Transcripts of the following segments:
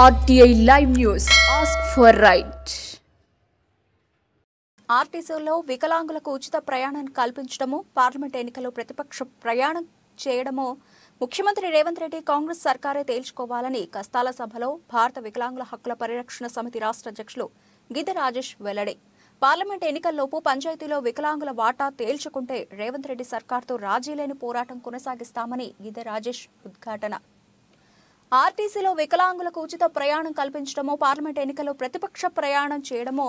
RTI Live News. Ask for right. ఆర్టీసీలో వికలాంగులకు ఉచిత ప్రయాణాన్ని కల్పించడము, పార్లమెంట్ ఎన్నికల్లో ప్రతిపక్ష ప్రయాణం చేయడము ముఖ్యమంత్రి రేవంత్ రెడ్డి కాంగ్రెస్ సర్కారే తేల్చుకోవాలని కస్తాల సభలో భారత వికలాంగుల హక్కుల పరిరక్షణ సమితి రాష్ట్ర అధ్యక్షులు గిద్దె రాజేష్ వెల్లడి. పార్లమెంట్ ఎన్నికల్లోపు పంచాయతీలో వికలాంగుల వాటా తేల్చుకుంటే రేవంత్ రెడ్డి సర్కార్తో రాజీ లేని పోరాటం కొనసాగిస్తామని గిద్దె రాజేష్ ఉద్ఘాటన. ఆర్టీసీలో వికలాంగులకు ఉచిత ప్రయాణం కల్పించడమో, పార్లమెంట్ ఎన్నికల్లో ప్రతిపక్ష ప్రయాణం చేయడమో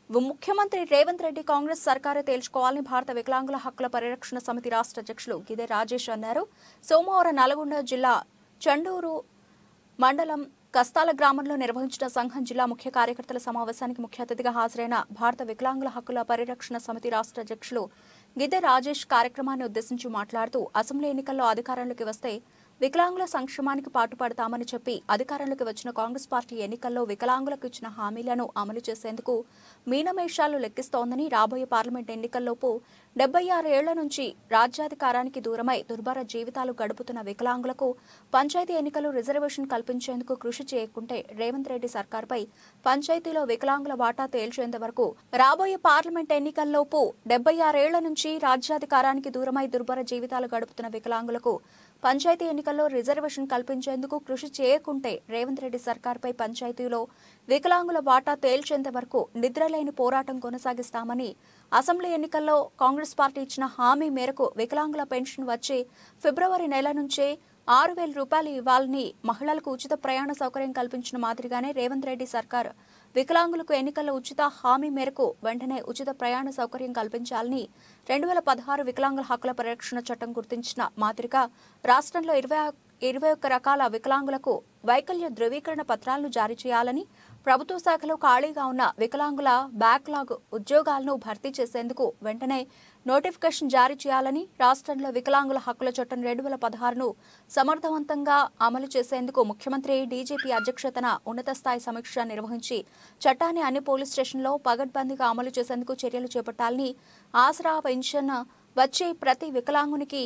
ముఖ్యమంత్రి రేవంత్ రెడ్డి కాంగ్రెస్ సర్కారే తేల్చుకోవాలని భారత వికలాంగుల హక్కుల పరిరక్షణ సమితి రాష్ట్ర అధ్యక్షులు గిద్దె రాజేష్ అన్నారు. సోమవారం నల్గొండ జిల్లా చండూరు మండలం కస్తాల గ్రామంలో నిర్వహించిన సంఘం జిల్లా ముఖ్య కార్యకర్తల సమావేశానికి ముఖ్య అతిథిగా హాజరైన భారత వికలాంగుల హక్కుల పరిరక్షణ సమితి రాష్ట్ర అధ్యక్షులు గిద్దె రాజేష్ కార్యక్రమాన్ని ఉద్దేశించి మాట్లాడుతూ, అసెంబ్లీ ఎన్నికల్లో అధికారంలోకి వస్తే వికలాంగుల సంక్షేమానికి పాటుపడతామని చెప్పి అధికారంలోకి వచ్చిన కాంగ్రెస్ పార్టీ ఎన్నికల్లో వికలాంగులకు ఇచ్చిన హామీలను అమలు చేసేందుకు మీనమేషాలు లెక్కిస్తోందని, రాబోయే పార్లమెంట్ ఎన్నికల్లోపు 76 ఏళ్ల నుంచి రాజ్యాధికారానికి దూరమై దుర్భర జీవితాలు గడుపుతున్న వికలాంగులకు పంచాయతీ ఎన్నికలు రిజర్వేషన్ కల్పించేందుకు కృషి చేయకుంటే రేవంత్ రెడ్డి సర్కార్పై పంచాయతీలో వికలాంగుల వాటా తేల్చేంత వరకు, రాబోయే పార్లమెంట్ ఎన్నికల్లోపు 76 ఏళ్ల నుంచి రాజ్యాధికారానికి దూరమై దుర్భర జీవితాలు గడుపుతున్న వికలాంగులకు పంచాయతీ ఎన్నికల్లో రిజర్వేషన్ కల్పించేందుకు కృషి చేయకుంటే రేవంత్ రెడ్డి సర్కార్పై పంచాయతీలో వికలాంగుల వాటా తేల్చేంత వరకు నిద్రలేని పోరాటం కొనసాగిస్తామని, అసెంబ్లీ ఎన్నికల్లో కాంగ్రెస్ పార్టీ ఇచ్చిన హామీ మేరకు వికలాంగుల పెన్షన్ వచ్చే ఫిబ్రవరి నెల నుంచే 6,000 రూపాయలు ఇవ్వాలని, మహిళలకు ఉచిత ప్రయాణ సౌకర్యం కల్పించిన మాదిరిగానే రేవంత్ రెడ్డి సర్కార్ వికలాంగులకు ఎన్నికల్లో ఉచిత హామీ మేరకు వెంటనే ఉచిత ప్రయాణ సౌకర్యం కల్పించాలని 2016 వికలాంగుల హక్కుల పరిరక్షణ చట్టం గుర్తించిన మాదిరిగా రాష్ట్రంలో 21 రకాల వికలాంగులకు వైకల్య ధృవీకరణ పత్రాలను జారీ చేయాలని, ప్రభుత్వ శాఖలో ఖాళీగా ఉన్న వికలాంగుల బ్యాక్లాగ్ ఉద్యోగాలను భర్తీ చేసేందుకు వెంటనే నోటిఫికేషన్ జారీ చేయాలని, రాష్ట్రంలో వికలాంగుల హక్కుల చట్టం 2016ను సమర్థవంతంగా అమలు చేసేందుకు ముఖ్యమంత్రి డీజీపీ అధ్యక్షతన ఉన్నత స్థాయి సమీక్ష నిర్వహించి చట్టాన్ని అన్ని పోలీస్ స్టేషన్లో పగడ్బందీగా అమలు చేసేందుకు చర్యలు చేపట్టాలని, ఆసరా పెన్షన్ వచ్చే ప్రతి వికలాంగునికి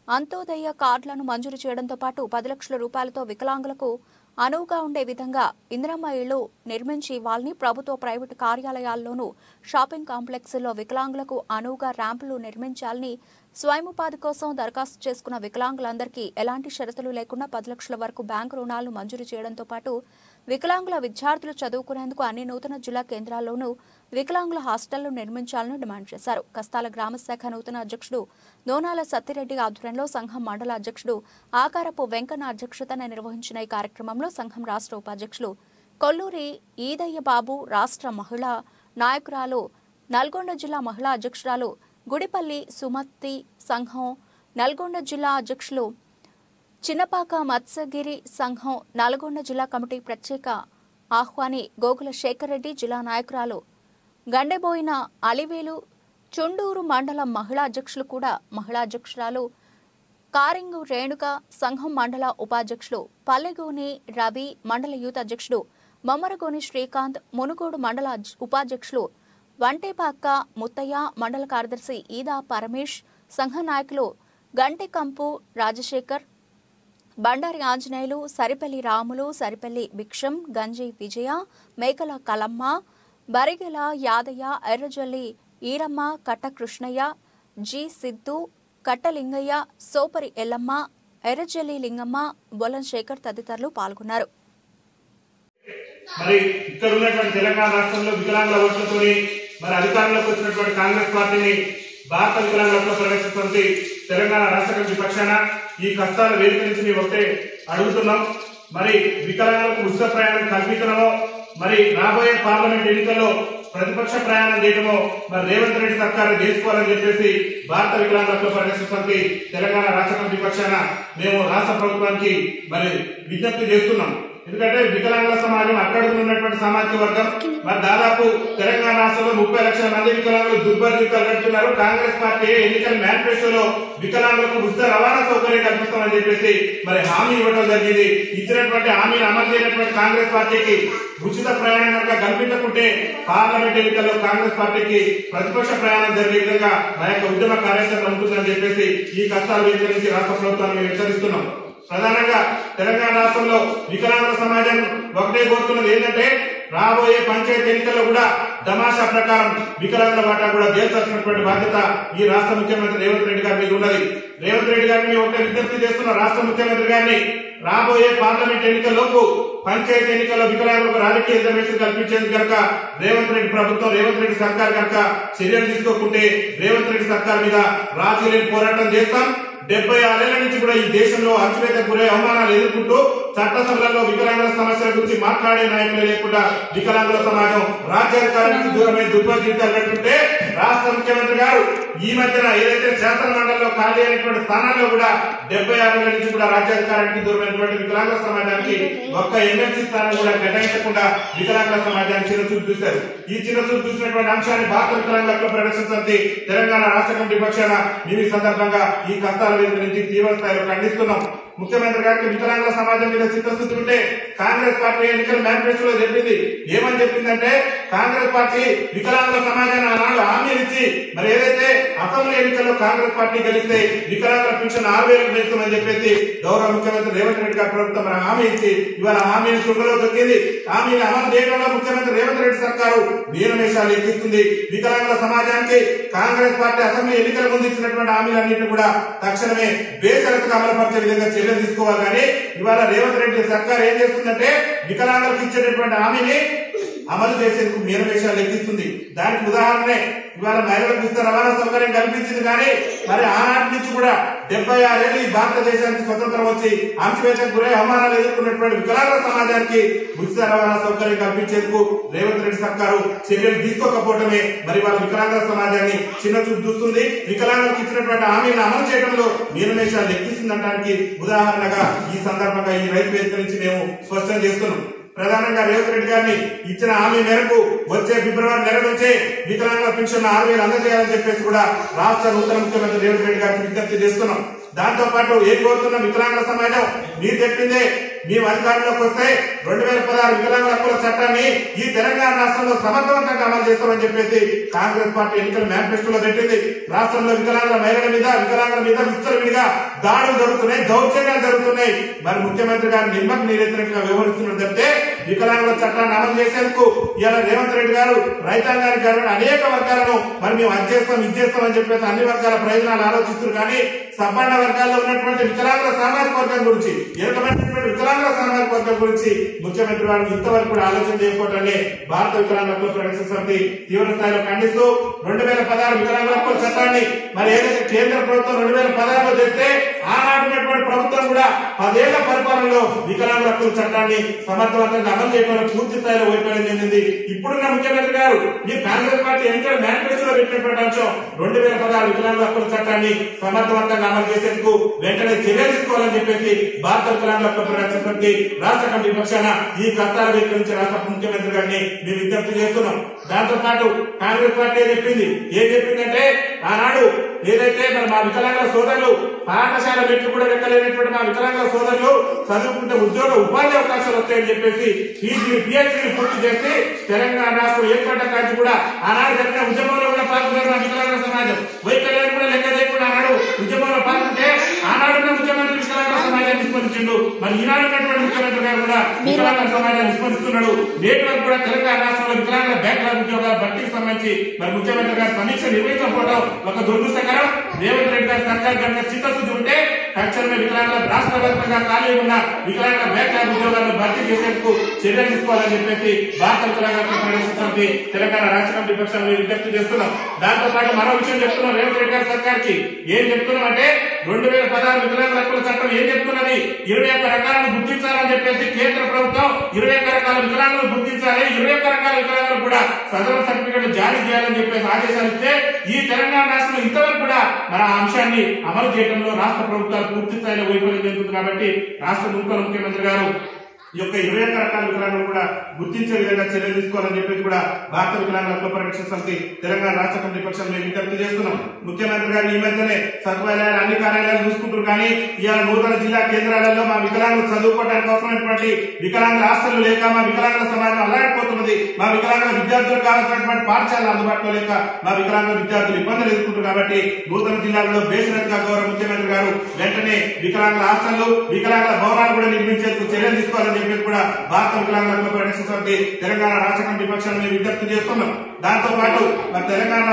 అంత్యోదయ కార్డులను మంజూరు చేయడంతో పాటు 10 లక్షల రూపాయలతో వికలాంగులకు అనువుగా ఉండే విధంగా ఇందిరమ్మ ఇళ్లు నిర్మించి ఇవ్వాలని, ప్రభుత్వ ప్రైవేటు కార్యాలయాల్లోనూ షాపింగ్ కాంప్లెక్స్లో వికలాంగులకు అనువుగా ర్యాంపులు నిర్మించాలని, స్వయం ఉపాధి కోసం దరఖాస్తు చేసుకున్న వికలాంగులందరికీ ఎలాంటి షరతులు లేకుండా 10 లక్షల వరకు బ్యాంకు రుణాలను మంజూరు చేయడంతో పాటు వికలాంగుల విద్యార్థులు చదువుకునేందుకు అన్ని నూతన జిల్లా కేంద్రాల్లోనూ వికలాంగుల హాస్టళ్లు నిర్మించాలని డిమాండ్ చేశారు. కస్తాల గ్రామ శాఖ నూతన అధ్యక్షుడు నోనాల సత్తిరెడ్డి ఆధ్వర్యంలో సంఘం మండల అధ్యక్షుడు ఆకారపు వెంకన్న అధ్యక్షతన నిర్వహించిన ఈ కార్యక్రమంలో సంఘం రాష్ట్ర ఉపాధ్యక్షులు కొల్లూరి ఈదయ్య బాబు, రాష్ట్ర మహిళా నాయకురాలు, నల్గొండ జిల్లా మహిళా అధ్యక్షురాలు గుడిపల్లి సుమతి, సంఘం నల్గొండ జిల్లా అధ్యక్షులు చిన్నపాక మత్స్యగిరి, సంఘం నల్గొండ జిల్లా కమిటీ ప్రత్యేక ఆహ్వాని గోగుల శేఖర్ రెడ్డి, జిల్లా నాయకురాలు గండెబోయిన అలివేలు, చుండూరు మండలం మహిళా అధ్యక్షులు కూడా మహిళా అధ్యక్షురాలు కారింగు రేణుక, సంఘం మండల ఉపాధ్యక్షులు పల్లెగోని రవి, మండల యూత్ అధ్యక్షుడు మమ్మరగోని శ్రీకాంత్, మునుగోడు మండల ఉపాధ్యక్షులు వంటేపాక్క ముత్తయ్య, మండల కార్యదర్శి ఈదా పరమేష్, సంఘ నాయకులు గంటెకంపు రాజశేఖర్, బండారి ఆంజనేయులు, సరిపల్లి రాములు, సరిపల్లి భిక్షం, గంజి విజయ, మేకల కలమ్మ, బరిగెల యాదయ్య, ఎర్రజల్లి ఈరమ్మ, కట్ట కృష్ణయ్య, జి సిద్ధు, కట్టలింగయ్య, సోపరి ఎల్లమ్మ, ఎర్రజల్లి లింగమ్మ, బొలం శేఖర్ తదితరులు పాల్గొన్నారు. మరి ఇక్కడ ఉన్నటువంటి తెలంగాణ రాష్ట్రంలో వికలాంగుల ఓట్లతో మరి అధికారంలోకి వచ్చినటువంటి కాంగ్రెస్ పార్టీని భారత వికలాంగుల హక్కుల పరిరక్షణ సమితి తెలంగాణ రాష్ట్ర కమిటీ పక్షాన ఈ కష్టాల వేదిక నుంచి మేము ఒకటే అడుగుతున్నాం. మరి వికలాంగులకు ఉచిత ప్రయాణం కల్పించడమో, మరి రాబోయే పార్లమెంట్ ఎన్నికల్లో ప్రతిపక్ష ప్రయాణం చేయడమో మరి రేవంత్ రెడ్డి సర్కారు చేసుకోవాలని చెప్పేసి భారత వికలాంగుల హక్కుల పరిరక్షణ సమితి తెలంగాణ రాష్ట్ర కమిటీ పక్షాన మేము రాష్ట్ర ప్రభుత్వానికి మరి విజ్ఞప్తి చేస్తున్నాం. ఎందుకంటే వికలాంగుల సమాజం అక్కడున్నటువంటి సామాజిక వర్గం మరి దాదాపు తెలంగాణ రాష్ట్రంలో 30 లక్షల మంది వికలాంగులు దుర్భర జీవితాలు గడుపుతున్నారు. కాంగ్రెస్ పార్టీ ఎన్నికల మేనిఫెస్టోలో వికలాంగులకు ఉచిత రవాణా సౌకర్యం కల్పిస్తామని చెప్పేసి మరి హామీ ఇవ్వడం జరిగింది. ఇచ్చినటువంటి హామీని అమలు చేయనటువంటి కాంగ్రెస్ పార్టీకి ఉచిత ప్రయాణం కనుక కల్పించకుంటే పార్లమెంట్ ఎన్నికల్లో కాంగ్రెస్ పార్టీకి ప్రతిపక్ష ప్రయాణం జరిగే విధంగా మా యొక్క ఉద్యమ కార్యాచరణ ఉంటుందని చెప్పేసి ఈ కష్టాల వేదిక నుంచి రాష్ట్ర ప్రభుత్వాన్ని హెచ్చరిస్తున్నాం. ప్రధానంగా తెలంగాణ రాష్ట్రంలో వికలాంగుల సమాజం ఒకటే కోరుతున్నది ఏంటంటే రాబోయే పంచాయతీ ఎన్నికల్లో కూడా తమాషా ప్రకారం వికలాంగుల వాటా కూడా దేశాల్సినటువంటి బాధ్యత ఈ రాష్ట్ర ముఖ్యమంత్రి రేవంత్ రెడ్డి గారి మీద ఉన్నది. రేవంత్ రెడ్డి గారిని ఒకటే విజ్ఞప్తి చేస్తున్న రాష్ట్ర ముఖ్యమంత్రి గారిని రాబోయే పార్లమెంట్ ఎన్నికల్లోపు పంచాయతీ ఎన్నికల్లో వికలాంగులకు రాజకీయ రిజర్వేషన్ కల్పించేందుకు కనుక రేవంత్ రెడ్డి ప్రభుత్వం రేవంత్ రెడ్డి సర్కార్ కనుక చర్యలు తీసుకోకుంటే రేవంత్ రెడ్డి సర్కార్ మీద రాజీ లేని పోరాటం చేస్తాం. 76 ఏళ్ల నుంచి కూడా ఈ దేశంలో అణచివేతకు గురై అవమానాలు ఎదుర్కొంటూ చట్టసభలలో వికలాంగుల సమస్యల గురించి మాట్లాడే నాయకులే లేకుండా వికలాంగుల సమాజం రాజ్యాధికారానికి దూరమై దుర్భాగ్యతలు కట్టుకుంటే రాష్ట్ర ముఖ్యమంత్రి గారు ఈ మధ్యన ఏదైతే శాసన మండలిలో ఖాళీ అయినటువంటి స్థానాల్లో కూడా 76 ఏళ్ల నుంచి కూడా రాజ్యాధికారానికి దూరమైనటువంటి వికలాంగుల సమాజానికి ఒక్క ఎమ్మెల్సీ స్థానం కూడా కేటాయించకుండా వికలాంగుల సమాజాన్ని చిన్నచూపు చూశారు. ఈ చిన్నచూపు చూసినటువంటి అంశాన్ని భారత వికలాంగుల హక్కుల పరిరక్షణ సమితి తెలంగాణ రాష్ట్ర కమిటీ పక్షాన మేము ఈ సందర్భంగా ఈ కష్టాల నుంచి తీవ్ర స్థాయిలో ఖండిస్తున్నాం. ముఖ్యమంత్రి గారికి వికలాంగుల సమాజం మీద చిత్తశుద్ధి ఉంటే కాంగ్రెస్ పార్టీ ఎన్నికల మేనిఫెస్టోలో చెప్పింది. ఏమని చెప్పిందంటే కాంగ్రెస్ పార్టీ వికలాంగుల సమాజాన్ని ఆనాడు హామీలు ఇచ్చి మరి ఏదైతే అసెంబ్లీ ఎన్నికల్లో కాంగ్రెస్ పార్టీ గెలిస్తే వికలాంగుల పెన్షన్ 6,000 పెంచుతామని చెప్పేసి గౌరవ ముఖ్యమంత్రి రేవంత్ రెడ్డి గారి ప్రభుత్వం మరి హామీ ఇచ్చి ఇవాళ హామీని తుంగలో దొక్కింది. హామీని అమలు చేయడంలో ముఖ్యమంత్రి రేవంత్ రెడ్డి సర్కారు వీరమేషాలు ఎక్కిస్తుంది. వికలాంగుల సమాజానికి కాంగ్రెస్ పార్టీ అసెంబ్లీ ఎన్నికల ముందు ఇచ్చినటువంటి హామీలన్నింటినీ కూడా తక్షణమే బేషరతుగా అమలుపరిచే విధంగా చర్యలు తీసుకోవాలి. కానీ ఇవాళ రేవంత్ రెడ్డి సర్కార్ ఏం చేస్తుందంటే వికలాంగులకు ఇచ్చేటటువంటి హామీని అమలు చేసేందుకు మీనవేషాలు ఎక్కిస్తుంది. దానికి ఉదాహరణే ఇవాళ మహిళలకు ఉచిత రవాణా సౌకర్యం కల్పించింది. కానీ మరి ఆనాటి నుంచి కూడా 76 ఏళ్ళు ఈ భారతదేశానికి స్వతంత్రం వచ్చి అణచివేతకు గురై అవమానాలు ఎదుర్కొన్నటువంటి వికలాంగుల సమాజానికి ఉచిత రవాణా సౌకర్యం కల్పించేందుకు రేవంత్ రెడ్డి సర్కారు చర్యలు తీసుకోకపోవడమే మరి వాళ్ళ వికలాంగుల సమాజాన్ని చిన్నచూపు చూస్తుంది. వికలాంగులకు ఇచ్చినటువంటి హామీలను అమలు చేయడంలో మీనవేషాలు ఎక్కిస్తుందనడానికి ఉదాహరణగా ఈ సందర్భంగా ఈ రైతు వేదిక నుంచి మేము స్పష్టం చేస్తున్నాం. ప్రధానంగా రేవంత్ రెడ్డి గారిని ఇచ్చిన హామీ మేరకు వచ్చే ఫిబ్రవరి నెల నుంచే వికలాంగుల పెన్షన్ 6,000 అందజేయాలని చెప్పేసి కూడా రాష్ట్ర నూతన ముఖ్యమంత్రి రేవంత్ రెడ్డి గారికి విజ్ఞప్తి చేస్తున్నాం. దాంతో పాటు ఏం కోరుతున్న వికలాంగుల సమాజం మీరు చెప్పిందే మేము అధికారంలోకి వస్తే 2016 వికలాంగుల హక్కుల చట్టాన్ని ఈ తెలంగాణ రాష్ట్రంలో సమర్థవంతంగా అమలు చేస్తామని చెప్పేసి కాంగ్రెస్ పార్టీ ఎన్నికల మేనిఫెస్టోలో పెట్టింది. రాష్ట్రంలో వికలాంగుల మహిళల మీద వికలాంగుల మీద విస్తృతంగా దాడులు జరుగుతున్నాయి, దౌర్జన్యాలు జరుగుతున్నాయి. మరి ముఖ్యమంత్రి గారు నిమ్మకు నీరెత్తినట్టుగా వ్యవహరిస్తున్నారు తప్పితే వికలాంగుల చట్టాన్ని అమలు చేసేందుకు ఇలా రేవంత్ రెడ్డి గారు రైతాంగానికి జరిగిన అనేక వర్గాలను మరి మేము అది చేస్తాం ఇది చేస్తామని చెప్పేసి అన్ని వర్గాల ప్రయోజనాలు ఆలోచిస్తున్నారు. కానీ సబ్బండ వర్గాల్లో ఉన్నటువంటి వికలాంగుల సామాజిక వర్గం గురించి ఎరకమైనటువంటి వికలాంగుల సామాజిక వర్గం గురించి ముఖ్యమంత్రి వారు ఇంతవరకు కూడా ఆలోచన చేయకపోవటాన్ని భారత వికలాంగుల హక్కుల పరిరక్షణ సమితి తీవ్ర స్థాయిలో ఖండిస్తూ 2016 వికలాంగుల హక్కుల చట్టాన్ని మరి ఏదైతే కేంద్ర ప్రభుత్వం 2016లో తెస్తే ఆనాడున్నటువంటి ప్రభుత్వం కూడా 10 ఏళ్ల పరిపాలనలో వికలాంగుల హక్కుల చట్టాన్ని సమర్థవంతంగా అమలు చేయడంలో పూర్తి స్థాయిలో వైఫల్యం చెందింది. ఇప్పుడున్న ముఖ్యమంత్రి గారు ఈ కాంగ్రెస్ పార్టీ ఎన్నికల మేనిఫెస్టోలో పెట్టినటువంటి అంశం 2016 వికలాంగుల హక్కుల చట్టాన్ని సమర్థవంతంగా అమలు చేసేందుకు వెంటనే చర్యలు తీసుకోవాలని చెప్పేసి భారత వికలాంగుల హక్కుల పరిరక్షణ సమితి రాష్ట్ర కమిటీ పక్షాన ఈ కష్టాల వ్యక్తి నుంచి రాష్ట్ర ముఖ్యమంత్రి గారిని మేము విజ్ఞప్తి చేస్తున్నాం. దాంతో పాటు కాంగ్రెస్ పార్టీ ఏం చెప్పిందంటే ఆనాడు ఏదైతే మరి మా వికలాంగుల సోదరులు పాఠశాల మెట్లు కూడా ఎక్కలేనటువంటి మా వికలాంగుల సోదరులు చదువుకుంటే ఉద్యోగ ఉపాధి అవకాశాలు వస్తాయని చెప్పేసి పిహెచ్డీ పూర్తి చేసి తెలంగాణ రాష్ట్రం ఏర్పడ్డ కాంచి కూడా ఆనాడు జరిగిన ఉద్యమంలో కూడా పాల్గొన్నారు మా వికలాంగుల సమాజం. వైకల్యాన్ని కూడా లెక్క చేయకుండా ఆనాడు ఉద్యమంలో పాల్గొంటే ఆనాడున్న ముఖ్యమంత్రి వికలాంగుల సమాజాన్ని విస్మరించిండు. మరి ఈనాడున్నటువంటి ముఖ్యమంత్రి గారు కూడా వికలాంగుల సమాజాన్ని విస్మరిస్తున్నాడు. నేటి వరకు కూడా తెలంగాణ రాష్ట్రంలో వికలాంగుల బ్యాక్లాగ్ ఉద్యోగాల భర్తీకి సంబంధించి మరి ముఖ్యమంత్రి గారు సమీక్ష నిర్వహించకపోవడం ఒక దురదృష్టకరం. రేవంత్ రెడ్డి గారి సర్కార్ కనుక చిత్తశుద్ధి ఉంటే తక్షణమే వికలాంగుల రాష్ట్ర వ్యాప్తంగా ఖాళీ ఉన్న వికలాంగుల బ్యాక్లాగ్ ఉద్యోగాలను భర్తీ చేసేందుకు చర్యలు తీసుకోవాలని చెప్పేసి భారత వికలాంగుల హక్కుల పరిరక్షణ సమితి తెలంగాణ రాష్ట్ర కమిటీ పక్షాన్ని విజ్ఞప్తి చేస్తున్నాం. దాంతో పాటు మరో విషయం చెప్తున్నాం. రేవంత్ రెడ్డి గారి సర్కార్ కి ఏం చెప్తున్నామంటే 2016 వికలాంగుల హక్కుల చట్టం ఏం చెప్తున్నది 21 రకాలను గుర్తించాలని చెప్పేసి కేంద్ర ప్రభుత్వం 21 రకాల వికలాంగులను గుర్తించాలి, 21 రకాల వికలాంగులకు కూడా సదరణ సర్టిఫికెట్ జారీ చేయాలని చెప్పేసి ఆదేశాలు ఇస్తే ఈ తెలంగాణ రాష్ట్రంలో ఇంతవరకు కూడా మరి ఆ అంశాన్ని అమలు చేయడంలో రాష్ట్ర ప్రభుత్వాలు పూర్తి స్థాయిలో వైఫల్యం చెందుతుంది. కాబట్టి రాష్ట్ర నూతన ముఖ్యమంత్రి గారు ఈ యొక్క 21 రకాల వికలాంగులు కూడా గుర్తించే విధంగా చర్యలు తీసుకోవాలని చెప్పేసి కూడా భారత వికలాంగుల హక్కుల పరిరక్షణ సమితి తెలంగాణ రాష్ట్ర కమిటీ పక్షాన్ని మేము విజ్ఞప్తి చేస్తున్నాం. ముఖ్యమంత్రి గారు ఈ మధ్యనే సచివాలయాలు అన్ని కార్యాలయాలు చూసుకుంటారు. కానీ ఇవాళ నూతన జిల్లా కేంద్రాలలో మా వికలాంగులు చదువుకోవడానికి అవసరమైనటువంటి వికలాంగుల హాస్టళ్లు లేక మా వికలాంగుల సమాజం అల్లాడిపోతున్నది. మా వికలాంగుల విద్యార్థులకు కావాల్సినటువంటి పాఠశాలలు అందుబాటులో లేక మా వికలాంగుల విద్యార్థులు ఇబ్బందులు ఎదుర్కొంటారు. కాబట్టి నూతన జిల్లాలో బేషరతుగా గౌరవ ముఖ్యమంత్రి గారు వెంటనే వికలాంగుల హాస్టళ్లు వికలాంగుల భవనాలు కూడా నిర్మించేందుకు చర్యలు తీసుకోవాలని చెప్పి కూడా భారత వికలాంగుల పరిరక్షణ సమితి తెలంగాణ రాష్ట్ర కమిటీ పక్షాన్ని మేము విజ్ఞప్తి చేస్తున్నాం. దాంతో పాటు మరి తెలంగాణ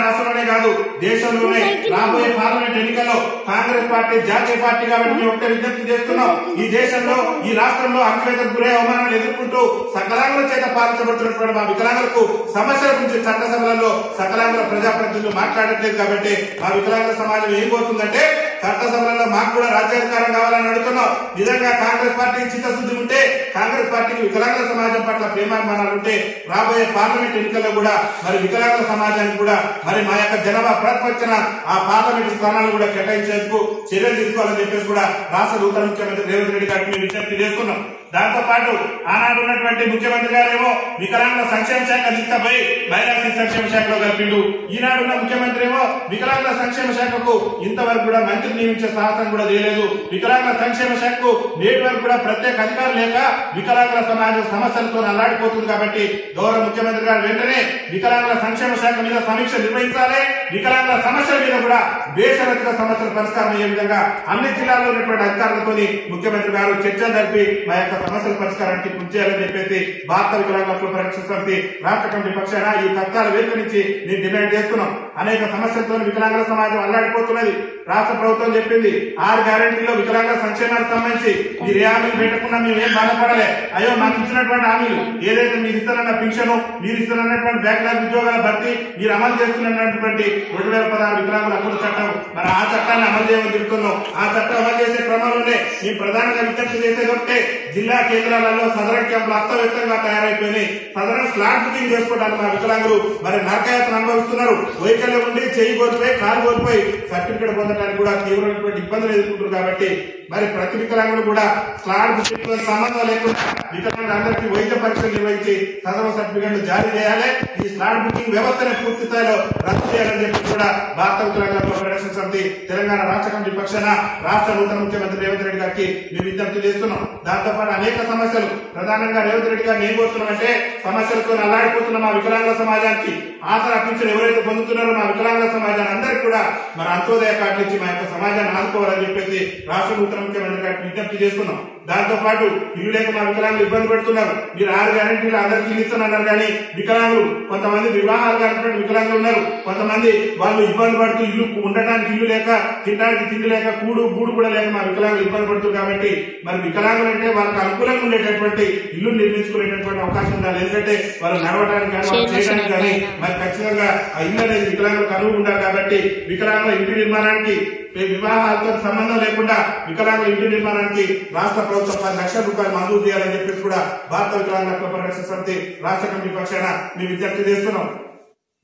రాష్ట్రంలోనే కాదు దేశంలోనే రాబోయే పార్లమెంట్ ఎన్నికల్లో కాంగ్రెస్ పార్టీ జాతీయ పార్టీ కాబట్టి మేము ఒకటే విజ్ఞప్తి చేస్తున్నాం. ఈ దేశంలో ఈ రాష్ట్రంలో అణచివేతకు గురై అవమానాలు ఎదుర్కొంటూ సకలాంగుల చేత పాలించబడుతున్నటువంటి మా వికలాంగులకు సమస్యల గురించి చట్టసభలలో సకలాంగుల ప్రజాప్రతినిధులు మాట్లాడట్లేదు కాబట్టి మా వికలాంగుల సమాజం ఏం పోతుందంటే చట్టసభలలో మాకు కూడా రాజ్యాధికారం కావాలని అడుగుతున్నాం. నిజంగా కాంగ్రెస్ పార్టీకి చిత్తశుద్ధి ఉంటే కాంగ్రెస్ పార్టీకి వికలాంగుల సమాజం పట్ల ప్రేమాభిమానాలు ఉంటే రాబోయే పార్లమెంట్ ఎన్నికల్లో కూడా మరి వికలాంగుల సమాజానికి కూడా మరి మా యొక్క జనాభా ప్రతిపక్షన ఆ పార్లమెంట్ స్థానాలు కూడా కేటాయించేందుకు చర్యలు తీసుకోవాలని చెప్పేసి కూడా రాష్ట్ర నూతన ముఖ్యమంత్రి రేవంత్ రెడ్డి గారికి మేము విజ్ఞప్తి చేస్తున్నాం. దాంతో పాటు ఆనాడు ఉన్నటువంటి ముఖ్యమంత్రి గారేమో వికలాంగుల సంక్షేమ శాఖ తీసుకుపోయి మహిళా సంక్షేమ శాఖలో కలిపిండు. ఈనాడున్న ముఖ్యమంత్రి ఏమో వికలాంగుల సంక్షేమ శాఖకు ఇంతవరకు కూడా మంత్రి నియమించే సాహసం కూడా చేయలేదు. వికలాంగుల సంక్షేమ శాఖకు నేటి వరకు కూడా ప్రత్యేక అధికారులు లేక వికలాంగుల సమాజం సమస్యలతో అల్లాడిపోతుంది. కాబట్టి గౌరవ ముఖ్యమంత్రి గారు వెంటనే వికలాంగుల సంక్షేమ శాఖ మీద సమీక్ష నిర్వహించాలి. వికలాంగుల సమస్యల మీద కూడా బేషరతుగా సమస్యల పరిష్కారం అయ్యే విధంగా అన్ని జిల్లాల్లో ఉన్నటువంటి అధికారులతో ముఖ్యమంత్రి గారు చర్చలు జరిపి మా యొక్క సమస్యల పరిష్కారానికి కృషి చేయాలని చెప్పేసి భారత వికలాంగుల పరిరక్షణ సమితి రాష్ట్ర కమిటీ పక్షాన ఈ కష్టాల వేదిక నుంచి నేను డిమాండ్ చేస్తున్నాం. అనేక సమస్యలతో వికలాంగుల సమాజం అల్లాడిపోతున్నది. రాష్ట్ర ప్రభుత్వం చెప్పింది 6 గ్యారెంటీలో వికలాంగుల సంక్షేమానికి సంబంధించి మీరు ఏ హామీలు పెట్టకుండా మేము ఏం బాధపడలే. అయ్యో మాకు ఇచ్చినటువంటి హామీలు ఏదైతే మీరు ఇస్తున్న పింఛను మీరు ఇస్తున్నటువంటి బ్యాక్లాగ్ ఉద్యోగాల భర్తీ మీరు అమలు చేస్తున్నటువంటి 2016 వికలాంగుల హక్కుల చట్టం మరి ఆ చట్టాన్ని అమలు చేయమని చెబుతున్నాం. ఆ చట్టం అమలు చేసే క్రమంలోనే మేము ప్రధానంగా విజ్ఞప్తి చేసేది ఒకటే, జిల్లా కేంద్రాలలో సదరన్ క్యాంపులు అస్తవ్యస్తంగా తయారైపోయినాయి. సదరన్ స్లాట్ బుకింగ్ చేసుకోవడానికి మా వికలాంగులు మరి నరకయాత్ర అనుభవిస్తున్నారు. వైకల్యం ఉండి చేయి కోల్పోయి కాలు కోల్పోయి సర్టిఫికేట్ పొందడానికి కూడా తీవ్రమైనటువంటి ఇబ్బందులు ఎదుర్కొంటారు. కాబట్టి మరి ప్రతి వికలాంగులు కూడా స్లాట్ బుకింగ్ సంబంధం లేకుండా వికలాంగులందరికీ వైద్య పరీక్షలు నిర్వహించి సదరన్ సర్టిఫికేట్లు జారీ చేయాలి. ఈ స్లాట్ బుకింగ్ వ్యవస్థను పూర్తి స్థాయిలో రద్దు చేయాలని చెప్పి కూడా భారత వికలాంగుల పరిరక్షణ సమితి తెలంగాణ రాష్ట్ర కమిటీ పక్షాన రాష్ట్ర నూతన ముఖ్యమంత్రి రేవంత్ రెడ్డి గారికి మేము విజ్ఞప్తి చేస్తున్నాం. దాంతో పాటు అనేక సమస్యలు ప్రధానంగా రేవంత్ రెడ్డి గారిని ఏం కోరుతున్నామంటే సమస్యలతో అల్లాడిపోతున్న మా వికలాంగుల సమాజానికి ఆసరా పింఛను ఎవరైతే పొందుతున్నారో మా వికలాంగుల సమాజాన్ని అందరికీ కూడా మరి అంత్యోదయ కార్డు ఇచ్చి మా యొక్క సమాజాన్ని ఆదుకోవాలని చెప్పేసి రాష్ట్ర నూతన ముఖ్యమంత్రి గారికి విజ్ఞప్తి చేస్తున్నాం. దాంతో పాటు ఇల్లు లేక మా వికలాంగులు ఇబ్బంది పెడుతున్నారు. మీరు 6 గ్యారెంటీలు అందరికీ ఇస్తున్నారు కానీ వికలాంగులు కొంతమంది వివాహాలు కానటువంటి వికలాంగులు ఉన్నారు. కొంతమంది వాళ్ళు ఇబ్బంది పడుతూ ఇల్లు ఉండటానికి ఇల్లు లేక తినడానికి తిండి లేక గూడు కూడా లేక మా వికలాంగులు ఇబ్బంది పడుతుంది. కాబట్టి మరి వికలాంగులు అంటే వాళ్ళకి అనుకూలంగా ఉండేటటువంటి ఇల్లు నిర్మించుకునేటటువంటి అవకాశం ఉండాలి. ఎందుకంటే వాళ్ళు నడవడానికి కానీ వాళ్ళు చేయడానికి కానీ మరి ఖచ్చితంగా ఆ ఇల్లు అనేది వికలాంగులకు అనువు ఉండాలి. కాబట్టి వికలాంగుల ఇంటి నిర్మాణానికి వివాహాలతో సంబంధం లేకుండా వికలాంగుల ఇంటి నిర్మాణానికి రాష్ట్ర ప్రభుత్వం 10 లక్షల రూపాయలు మంజూరు చేయాలని చెప్పేసి కూడా భారత వికలాంగుల పరిరక్షణ సమితి రాష్ట్ర కమిటీ పక్షాన మేము విజ్ఞప్తి చేస్తున్నాం.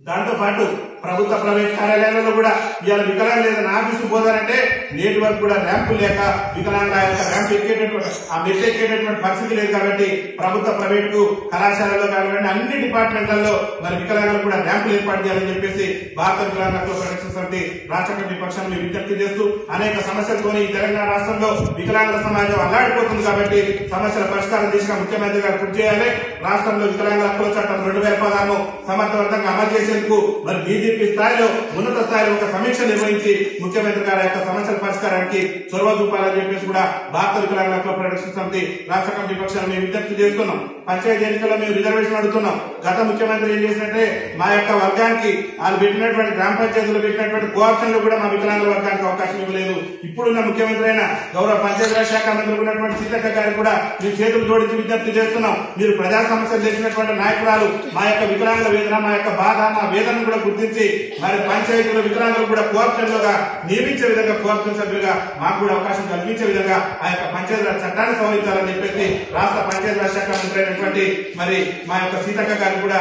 దాంతో పాటు ప్రభుత్వ ప్రైవేట్ కార్యాలయాలలో కూడా ఇవాళ వికలాంగులు ఏదైనా ఆఫీసు పోదారంటే నేటి వరకు కూడా ర్యాంపులు లేక వికలాంగుల యొక్క ర్యాంప్ ఎక్కేటటువంటి ఆ మెట్ ఎక్కేటటువంటి పరిస్థితి లేదు. కాబట్టి ప్రభుత్వ ప్రైవేట్ కళాశాలలో కానివ్వండి అన్ని డిపార్ట్మెంట్లలో మరి వికలాంగులు కూడా ర్యాంపులు ఏర్పాటు చేయాలని చెప్పేసి భారత వికలాంగుల పరిరక్షణ సమితి రాష్ట్ర కమిటీ పక్షాన్ని విజ్ఞప్తి చేస్తూ అనేక సమస్యలతో ఈ తెలంగాణ రాష్ట్రంలో వికలాంగుల సమాజం అల్లాడిపోతుంది. కాబట్టి సమస్యల పరిష్కారం దిశగా ముఖ్యమంత్రి గారు కృషి చేయాలి. రాష్ట్రంలో వికలాంగుల హక్కుల చట్టం 2016 సమర్థవంతంగా అమలు చేసేందుకు మరి బీజేపీ స్థాయిలో ఉన్నత స్థాయిలో ఒక సమీక్ష నిర్వహించి ముఖ్యమంత్రి గారి యొక్క సమస్యల పరిష్కారానికి చొరవ చూపాలని చెప్పేసి కూడా భారత వికలాంగుల పరిరక్షణ సమితి రాష్ట్ర కమిటీ పక్షాన్ని మేము విజ్ఞప్తి చేస్తున్నాం. పంచాయతీ ఎన్నికల్లో మేము రిజర్వేషన్ అడుగుతున్నాం. గత ముఖ్యమంత్రి ఏం చేసినట్టే మా యొక్క వర్గానికి వాళ్ళు పెట్టినటువంటి గ్రామ పంచాయతీలు పెట్టినటువంటి కోఆప్షన్ లో కూడా మా వికలాంగుల వర్గానికి అవకాశం ఇవ్వలేదు. ఇప్పుడున్న ముఖ్యమంత్రి అయిన గౌరవ పంచాయతీరాజ్ శాఖ మంత్రి ఉన్నటువంటి సీతక్క గారికి కూడా మేము చేతులు జోడించి విజ్ఞప్తి చేస్తున్నాం. మీరు ప్రజా సమస్యలు చేసినటువంటి నాయకురాలు మా యొక్క వికలాంగుల వేదన మా యొక్క బాధ మా వేదనను కూడా గుర్తించి మరి పంచాయతీల వికలాంగులు కూడా కోఆప్షన్ లోగా నియమించే విధంగా కోఆప్షన్ సభ్యులుగా మాకు కూడా అవకాశం కల్పించే విధంగా ఆ యొక్క పంచాయతీరాజ్ చట్టాన్ని సవరించాలని చెప్పేసి రాష్ట్ర పంచాయతీరాజ్ శాఖ మంత్రి అయినటువంటి మరి మా యొక్క సీతక్క గారికి కూడా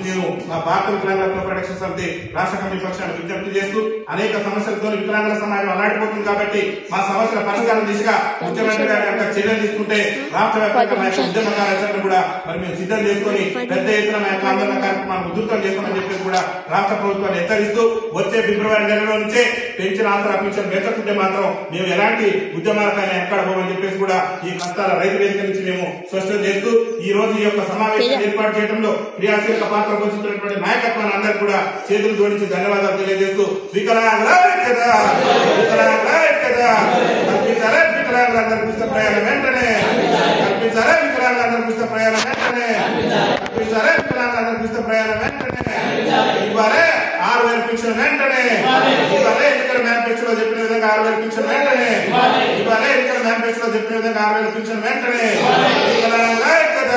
నేను మా భారత వికలాంగుల పరిరక్షణ సమితి రాష్ట్ర కమిటీ పక్షాన్ని విజ్ఞప్తి చేస్తూ అనేక సమస్యలతో వికలాంగుల సమాజం అల్లాడిపోతుంది. కాబట్టి మా సమస్యల పరిష్కారం దిశగా ముఖ్యమంత్రి గారి యొక్క చర్యలు తీసుకుంటే రాష్ట్ర వ్యాప్తంగా మా యొక్క ఉద్యమ కార్యాచరణ కూడా మరి మేము సిద్ధం చేసుకుని పెద్ద ఎత్తున మా యొక్క ఆందోళన కార్యక్రమాన్ని ఉధృతం చేస్తామని చెప్పేసి కూడా రాష్ట్ర ప్రభుత్వాన్ని హెచ్చరిస్తూ వచ్చే ఫిబ్రవరి నెలలో నుంచే పెంచిన ఆసరా పింఛను పెంచకుంటే మాత్రం మేము ఎలాంటి ఉద్యమాలకైనా ఎక్కడ పోమని చెప్పేసి కూడా ఈ కష్టాల రైతు వేదిక నుంచి మేము స్పష్టం చేస్తూ ఈ రోజు ఈ యొక్క సమావేశం ఏర్పాటు చేయడంలో క్రియాశీలక పాత్ర పోషించినటువంటి నాయకత్వాన్ని అందరూ కూడా చేతులు జోడించి ధన్యవాదాలు తెలియజేస్తూ వికలాంగులందరికీ ప్రయాణం వెంటనే ప్రయాణం వెంటనే కల్పించాలి. వికలాంగులందరికీ ఉచిత ప్రయాణం వెంటనే ఇవ్వాలి. 6,000 పింఛన్ వెంటనే ఇవ్వాలి. ఎన్నికల మేనిఫెస్టోలో చెప్పిన విధంగా 6,000 పింఛన్ వెంటనే ఇవ్వాలి. ఎన్నికల మేనిఫెస్టోలో చెప్పిన విధంగా 6,000 పింఛన్ వెంటనే వికలాంగుల ఐక్యత.